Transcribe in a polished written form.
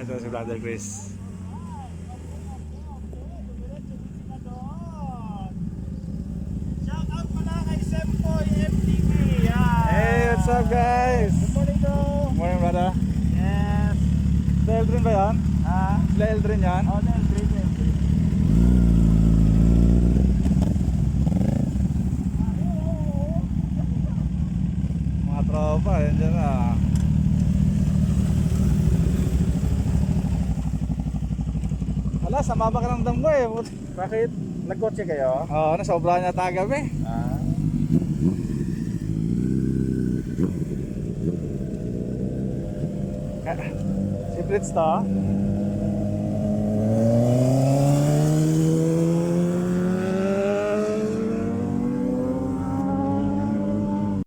Ito si Brother Chris. Shout out pala kay Sempoy MTV. Hey, what's up guys? Good morning bro. Morning brother. Yes. Sila Eldrin ba yan? Ha? Sila Eldrin yan? Oh, then great. Mga tropa, yan dyan na. Wala, sama pa ka ng dam ko eh. Bakit? Nagkotse kayo? Oo, nasobra niya tagabi. Ah. Si Fritz to.